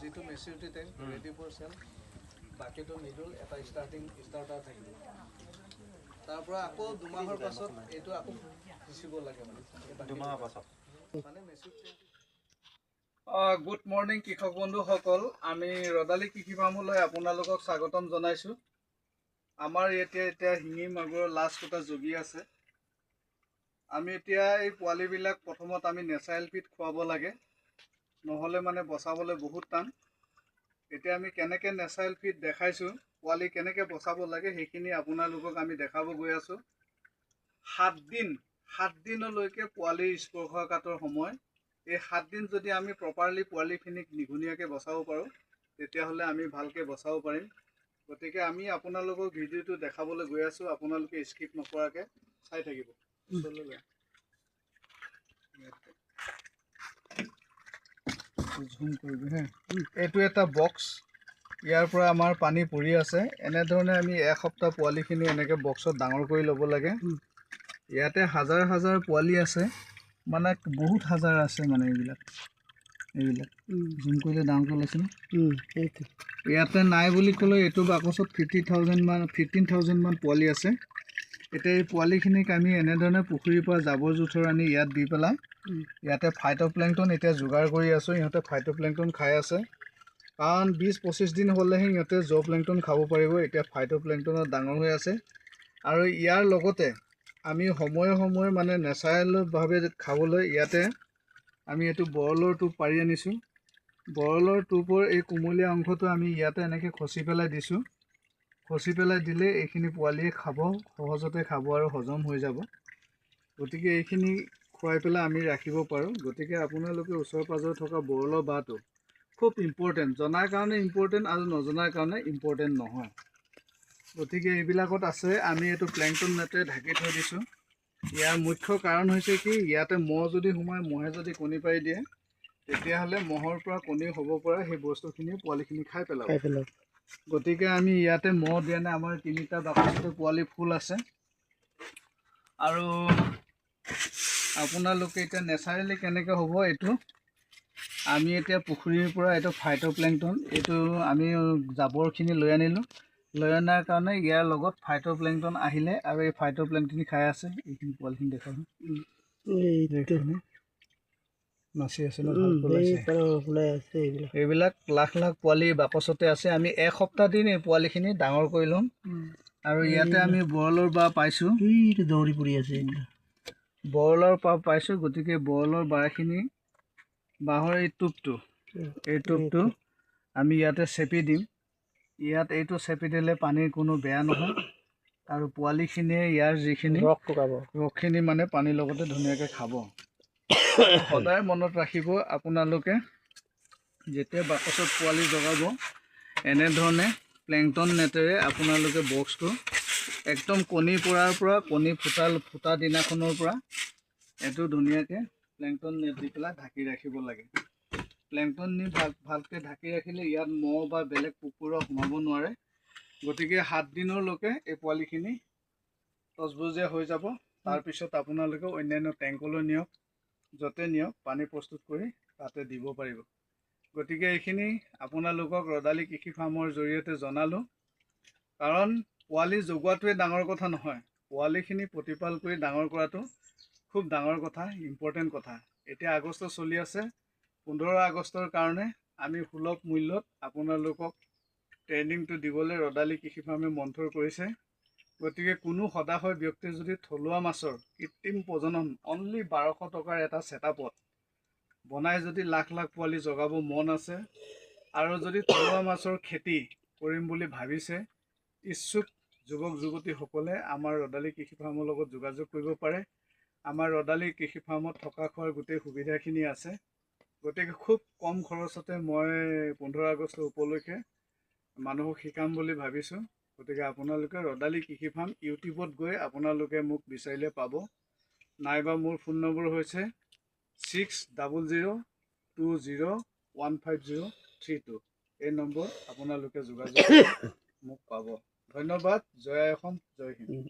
যিটো maturity tank ready for sale, বাকীটো needle এটা ষ্টাৰ্টাৰ থাকিব। তাৰ পৰা আকৌ 2 মাহৰ পাছত এইটো আকৌ সিঁচিব লাগে মানে 2 মাহৰ পাছত মানে মেচিউৰিটি। গুড মৰ্নিং কৃষক বন্ধুসকল, আমি ৰদালি কৃষি ফাৰ্মলৈ আপোনালোকক স্বাগতম জনাইছোঁ। আমাৰ এতিয়া শিঙি মাগুৰৰ লাষ্ট এটা জগি আছে। আমি এতিয়া এই পোৱালিবিলাক প্ৰথমত আমি নেচাৰেল ফিড খুৱাব লাগে, নহ'লে মানে বচাবলৈ বহুত টান। এতিয়া আমি কেনেকৈ নেচাৰেল ফিড দেখাইছোঁ, পোৱালি কেনেকৈ বচাব লাগে সেইখিনি আপোনালোকক আমি দেখাব গৈ আছোঁ। 7 দিনলৈকে পোৱালিৰ স্পৰ্শকাতৰ সময়। এই 7 দিন যদি আমি প্ৰপাৰলি পোৱালিখিনিক নিগুণীয়াকৈ বচাব পাৰোঁ, তেতিয়াহ'লে আমি ভালকৈ বচাব পাৰিম। গতিকে আমি আপোনালোকক ভিডিঅ'টো দেখাবলৈ গৈ আছোঁ, আপোনালোকে স্কিপ নকৰাকৈ চাই থাকিব। এইটো এটা বক্স, ইয়াৰ পৰা আমাৰ পানী পৰি আছে। এনেধৰণে আমি এসপ্তাহ পোৱালিখিনি এনেকৈ বক্সত ডাঙৰ কৰি ল'ব লাগে। ইয়াতে হাজাৰ হাজাৰ পোৱালি আছে, মানে বহুত হাজাৰ আছে মানে এইবিলাক জুম কৰিলে ডাঙৰকৈ ওলাইছে ন। ইয়াতে নাই বুলি ক'লে এইটো বাকচত 15,000 মান পোৱালি আছে। এতিয়া এই পোৱালিখিনিক আমি এনেধৰণে পুখুৰীৰ পৰা জাবৰ জোঁথৰ আনি ইয়াত দি পেলাই ইয়াতে ফাইটোপ্লেংটন এতিয়া যোগাৰ কৰি আছোঁ। ইহঁতে ফাইটোপ্লেংটন খাই আছে, কাৰণ 20-25 দিন হ'লেহে ইহঁতে জুঅ'প্লেংটন খাব পাৰিব। এতিয়া ফাইটোপ্লেংটনত ডাঙৰ হৈ আছে। আৰু ইয়াৰ লগতে আমি সময়ে সময়ে মানে নেচাৰেলভাৱে খাবলৈ ইয়াতে আমি এইটো বৰলৰ টোপ পাৰি আনিছোঁ। বৰলৰ টোপৰ এই কোমলীয়া অংশটো আমি ইয়াতে এনেকৈ খচি পেলাই দিছোঁ। খচি পেলাই দিলে এইখিনি পোৱালিয়ে খাব, সহজতে খাব আৰু হজম হৈ যাব। গতিকে এইখিনি খুৱাই পেলাই আমি ৰাখিব পাৰোঁ। গতিকে আপোনালোকে ওচৰে পাঁজৰে থকা বৰলৰ বাঁহটো খুব ইম্পৰ্টেণ্ট, জনাৰ কাৰণে ইম্পৰ্টেণ্ট আৰু নজনাৰ কাৰণে ইম্পৰ্টেণ্ট নহয়। গতিকে এইবিলাকত আছে, আমি এইটো প্লেংটন নেটেৰে ঢাকি থৈ দিছোঁ। ইয়াৰ মুখ্য কাৰণ হৈছে কি, ইয়াতে মহ যদি সোমায়, মহে যদি কণী পাৰি দিয়ে, তেতিয়াহ'লে মহৰ পৰা কণী হ'ব পৰা সেই বস্তুখিনি পোৱালিখিনি খাই পেলাব। গতিকে আমি ইয়াতে মহ দিয়া নাই, আমাৰ 3টা বাকচতে পোৱালি ফুল আছে। আৰু আপোনালোকে এতিয়া নেচাৰেলি কেনেকৈ হ'ব, এইটো আমি এতিয়া পুখুৰীৰ পৰা এইটো ফাইটোপ্লেংটন, এইটো আমি জাবৰখিনি লৈ আনিলোঁ। লৈ অনাৰ কাৰণে ইয়াৰ লগত ফাইটোপ্লেংটন আহিলে আৰু এই ফাইটোপ্লেংটন খাই আছে। এইখিনি পোৱালিখিনি দেখাওঁ, নাচি আছে ন, এইবিলাক লাখ লাখ পোৱালি বাকচতে আছে। আমি এসপ্তাহ দিন এই পোৱালিখিনি ডাঙৰ কৰি ল'ম। আৰু ইয়াতে আমি বৰলৰ বাঁহ পাইছোঁ, দৌৰি পৰি আছে, বৰলৰ বাঁহ পাইছোঁ। গতিকে বৰলৰ বাঁহখিনি, বাঁহৰ এই টোপটো আমি ইয়াতে চেপি দিম। ইয়াত এইটো চেপি দিলে পানীৰ কোনো বেয়া নহয়, আৰু পোৱালিখিনিয়ে ইয়াৰ যিখিনি ৰসখিনি মানে পানীৰ লগতে ধুনীয়াকৈ খাব। সদায় মনত ৰাখিব, আপোনালোকে যেতিয়া বাকচত পোৱালি জগাব, এনেধৰণে প্লেংটন নেটেৰে আপোনালোকে বক্সটো একদম কণী পৰাৰ পৰা, কণী ফুটা দিনাখনৰ পৰা এইটো ধুনীয়াকৈ প্লেংটন নেট দি পেলাই ঢাকি ৰাখিব লাগে। প্লেংটন নি ভালকৈ ঢাকি ৰাখিলে ইয়াত মহ বা বেলেগ কুকুৰা সোমাব নোৱাৰে। গতিকে 7 দিনলৈকে এই পোৱালিখিনি তজবজীয়া হৈ যাব। তাৰপিছত আপোনালোকে অন্যান্য টেংকলৈ নিয়ক, য'তে নিয়ক পানী প্ৰস্তুত কৰি তাতে দিব পাৰিব। গতিকে এইখিনি আপোনালোকক ৰদালি কৃষি ফাৰ্মৰ জৰিয়তে জনালোঁ। কাৰণ পোৱালি জগোৱাটোৱে ডাঙৰ কথা নহয়, পোৱালিখিনি প্ৰতিপাল কৰি ডাঙৰ কৰাটো খুব ডাঙৰ কথা, ইম্পৰ্টেণ্ট কথা। এতিয়া আগষ্ট চলি আছে, 15 আগষ্টৰ কাৰণে আমি সুলভ মূল্যত আপোনালোকক ট্ৰেইনিংটো দিবলৈ ৰদালি কৃষি ফাৰ্মে মন্থৰ কৰিছে। গতিকে কোনো সদাশয় ব্যক্তিয়ে যদি থলুৱা মাছৰ কৃত্ৰিম প্ৰজনন অনলি 1200 টকাৰ এটা ছেটআপত বনাই যদি লাখ লাখ পোৱালি জগাব মন আছে, আৰু যদি থলুৱা মাছৰ খেতি কৰিম বুলি ভাবিছে, ইচ্ছুক যুৱক যুৱতীসকলে আমাৰ ৰদালি কৃষি ফাৰ্মৰ লগত যোগাযোগ কৰিব পাৰে। আমাৰ ৰদালি কৃষি ফাৰ্মত থকা খোৱাৰ গোটেই সুবিধাখিনি আছে। গতিকে খুব কম খৰচতে মই 15 আগষ্ট উপলক্ষে মানুহক শিকাম বুলি ভাবিছোঁ। গতিকে আপোনালোকে ৰদালি কৃষি ফাৰ্ম ইউটিউবত গৈ আপোনালোকে মোক বিচাৰিলে পাব, নাইবা মোৰ ফোন নম্বৰ হৈছে 6000201502। এই নম্বৰ আপোনালোকে যোগাযোগ কৰি মোক পাব। ধন্যবাদ। জয় অসম, জয় হিন্দ।